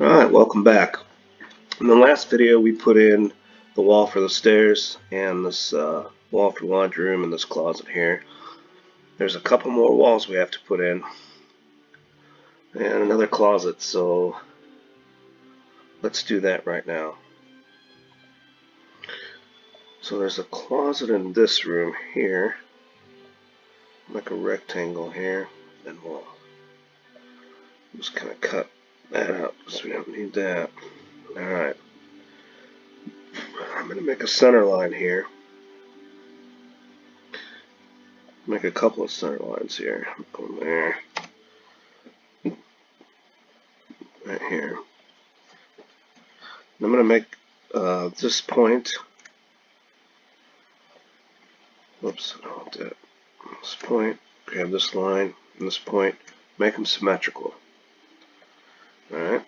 Alright, welcome back. In the last video we put in the wall for the stairs and this wall for the laundry room and this closet here. There's a couple more walls we have to put in and another closet, so let's do that right now. So there's a closet in this room here, like a rectangle here, and we'll just kind of cut that out because we don't need that. Alright, I'm going to make a center line here. Make a couple of center lines here. Go there. Right here. I'm going to make this point. Whoops, I don't want that. This point. Grab this line and this point. Make them symmetrical. Alright.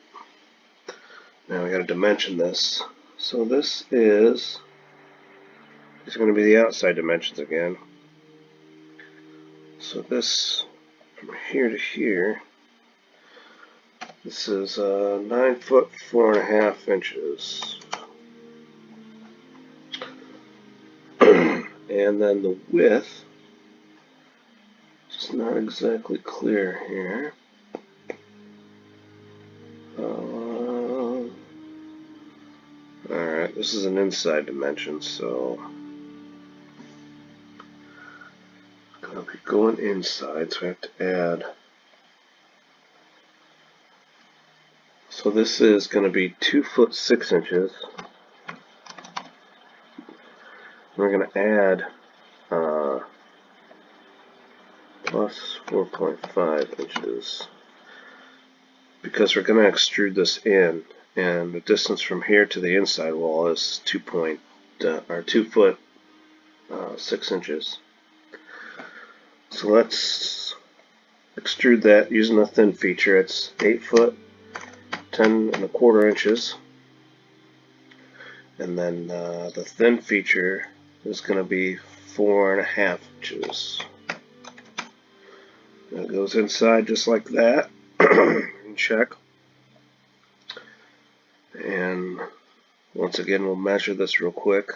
Now we got to dimension this. So these are going to be the outside dimensions again. So this, from here to here, this is 9 foot 4.5 inches. And then the width, it's not exactly clear here. Alright, this is an inside dimension, so I'll be going inside, so I have to add. So this is going to be 2 foot 6 inches. We're going to add plus 4.5 inches because we're going to extrude this in, and the distance from here to the inside wall is 2 foot 6 inches. So let's extrude that using the thin feature. It's 8 foot 10.25 inches, and then the thin feature is going to be 4.5 inches. It goes inside just like that. And check. And once again, we'll measure this real quick.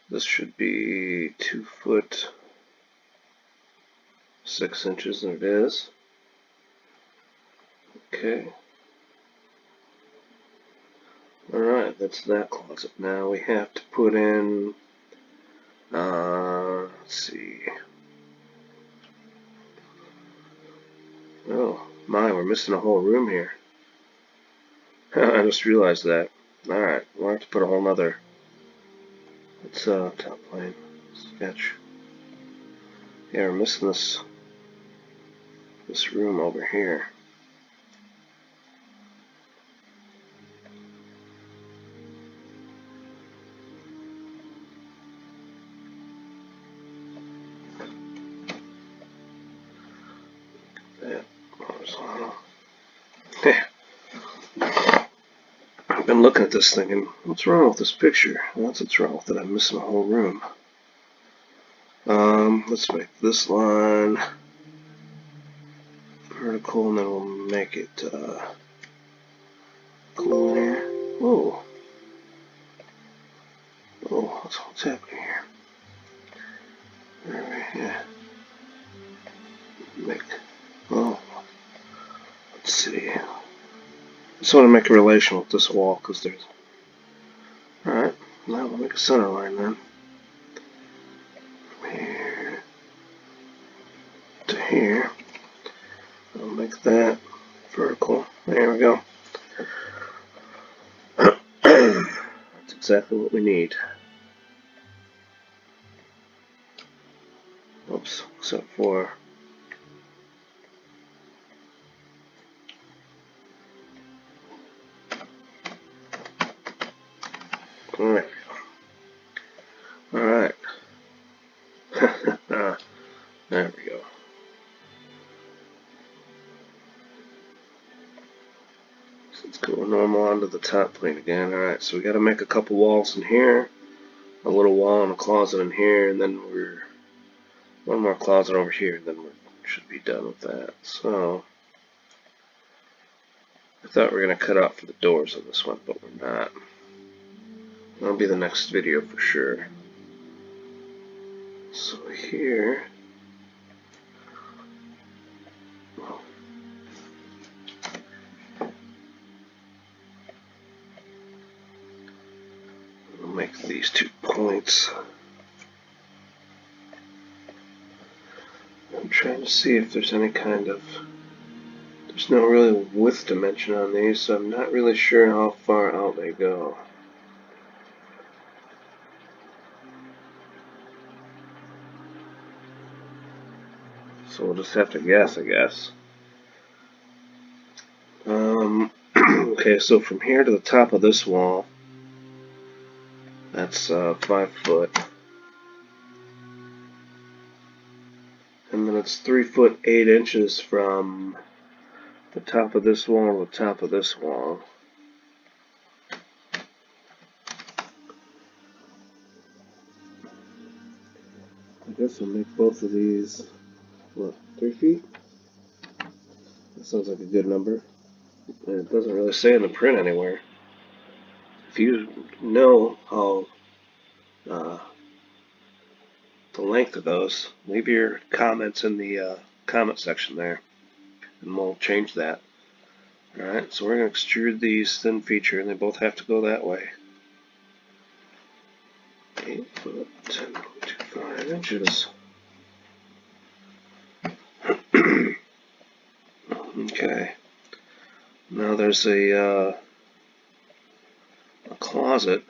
This should be 2 foot 6 inches, and it is. Okay. Alright, that's that closet. Now we have to put in, let's see. Oh, my, we're missing a whole room here. I just realized that. Alright, we'll have to put a whole nother. Let's, top plane. Sketch. Yeah, we're missing this room over here. That horizontal. I've been looking at this thing, and what's wrong with this picture? That's what's wrong with it. I'm missing a whole room. Let's make this line vertical, and then we'll make it linear. Whoa. Oh, what's happening here? Alright, yeah. Oh, let's see. I just want to make a relation with this wall, because there's... Alright, now we'll make a center line then. From here to here. I'll make that vertical. There we go. That's exactly what we need. Oops, except for... Alright. Alright. There we go. So let's go normal onto the top plane again. Alright, so we got to make a couple walls in here, a little wall and a closet in here, and then we're one more closet over here, and then we should be done with that. So I thought we were going to cut out for the doors on this one, but we're not. That'll be the next video for sure. So here, we'll make these 2 points. I'm trying to see if there's any kind of, there's no really width dimension on these, so I'm not really sure how far out they go. So we'll just have to guess, I guess. Okay, so from here to the top of this wall, that's 5 foot. And then it's 3 foot 8 inches from the top of this wall to the top of this wall. I guess I'll make both of these, what, 3 feet? That sounds like a good number. And it doesn't really say in the print anywhere. If you know how the length of those, leave your comments in the comment section there, and we'll change that. Alright, so we're going to extrude these thin feature, and they both have to go that way. 8 foot 10.25 inches. Okay. Now there's a closet.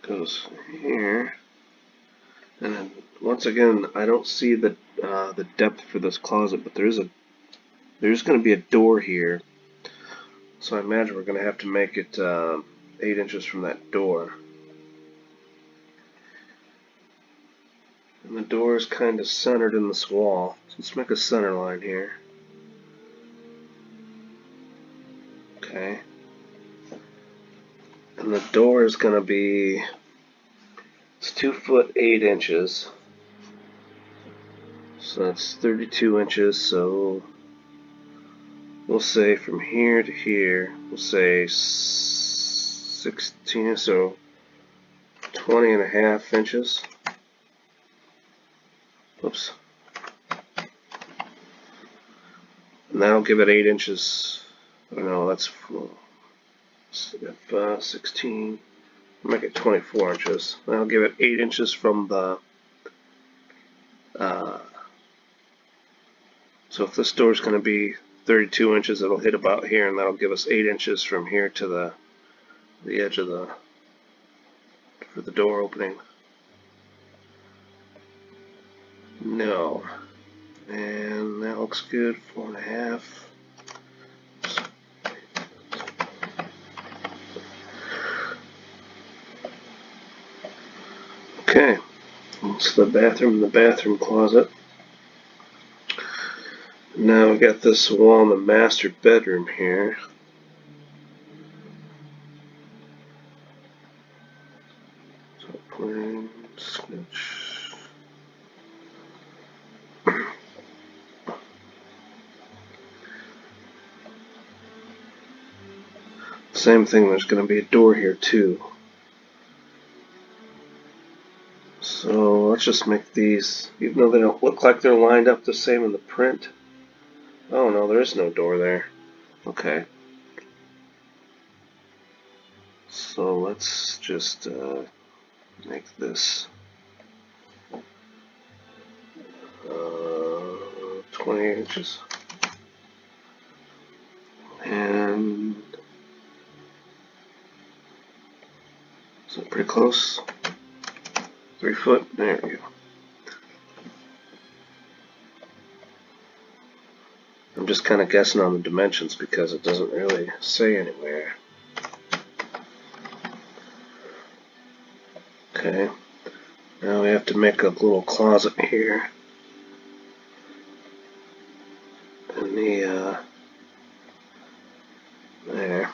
Goes here, and then once again, I don't see the depth for this closet, but there's going to be a door here, so I imagine we're going to have to make it 8 inches from that door. And the door is kind of centered in this wall, so let's make a center line here. Okay. And the door is going to be, it's 2 foot 8 inches. So that's 32 inches, so we'll say from here to here, we'll say 16, so 20.5 inches. Oops. And that'll give it 8 inches. Oh no, that's 16. Make it 24 inches. That'll give it 8 inches from the. So if this door is going to be 32 inches, it'll hit about here, and that'll give us 8 inches from here to the edge of for the door opening. No. And that looks good, 4.5. Okay, that's the bathroom and the bathroom closet. Now we got this wall in the master bedroom here. So plane, sketch. Same thing, there's going to be a door here too. So let's just make these, even though they don't look like they're lined up the same in the print. Oh no, there is no door there. Okay. So let's just make this 20 inches. And is that pretty close? 3 foot, there we go. I'm just kind of guessing on the dimensions because it doesn't really say anywhere. Okay, now we have to make a little closet here. And there.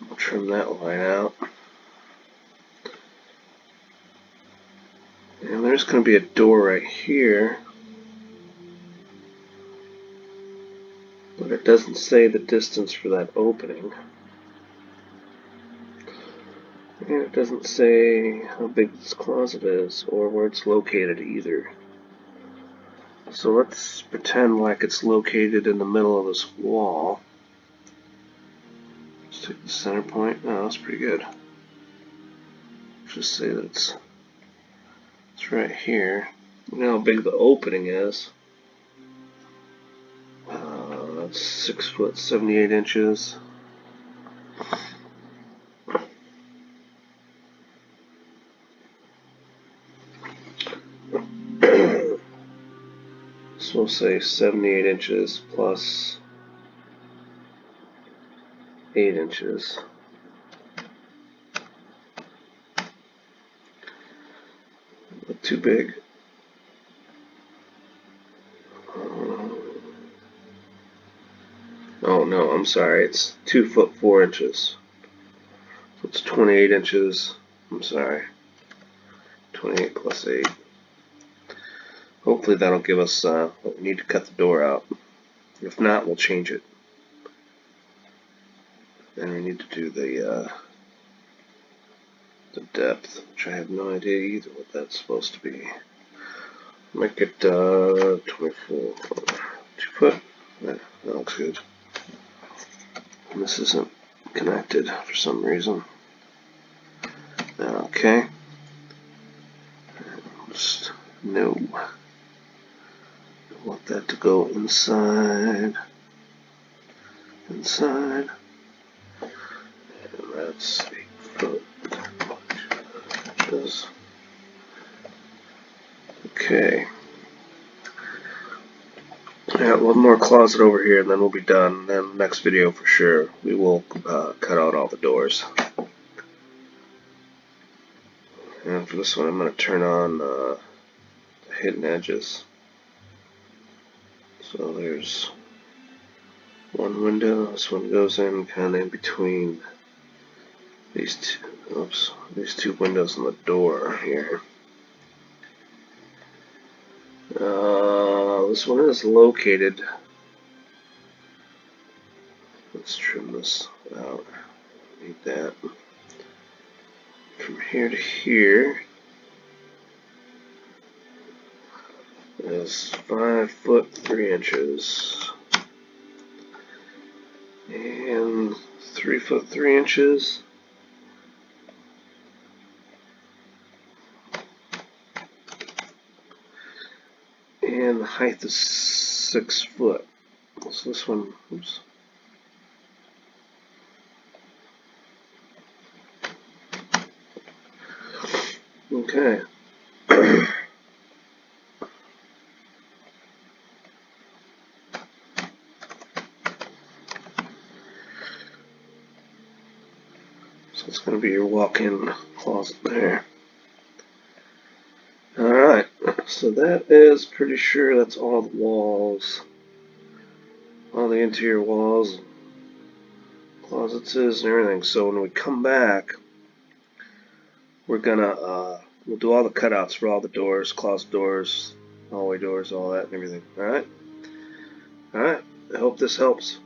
We'll trim that line out. And there's going to be a door right here. It doesn't say the distance for that opening. And it doesn't say how big this closet is or where it's located either. So let's pretend like it's located in the middle of this wall. Let's take the center point. Oh, that's pretty good. Just say that it's right here. You know how big the opening is. That's 6 foot 78 inches. So we'll say 78 inches plus 8 inches. Not too big. Oh no, I'm sorry, it's 2 foot 4 inches. So it's 28 inches. I'm sorry. 28 plus 8. Hopefully that'll give us what we need to cut the door out. If not, we'll change it. And we need to do the depth, which I have no idea either what that's supposed to be. Make it 24. 2 foot. Yeah, that looks good. And this isn't connected for some reason. Okay. Just no. I want that to go inside. Inside. And that's 8 foot. Okay. I got one more closet over here and then we'll be done. Then the next video for sure we will cut out all the doors. And for this one I'm going to turn on the hidden edges. So there's one window. This one goes in kind of in between these two. Oops, these two windows on the door here. This one is located. Let's trim this out. Need that. From here to here is 5 foot 3 inches. And 3 foot 3 inches. And the height is 6 foot. So this one, oops. Okay. So it's going to be your walk-in closet there. Alright, so that is pretty sure that's all the walls. All the interior walls, closets and everything. So when we come back, we're gonna we'll do all the cutouts for all the doors, closet doors, hallway doors, all that and everything. Alright? Alright, I hope this helps.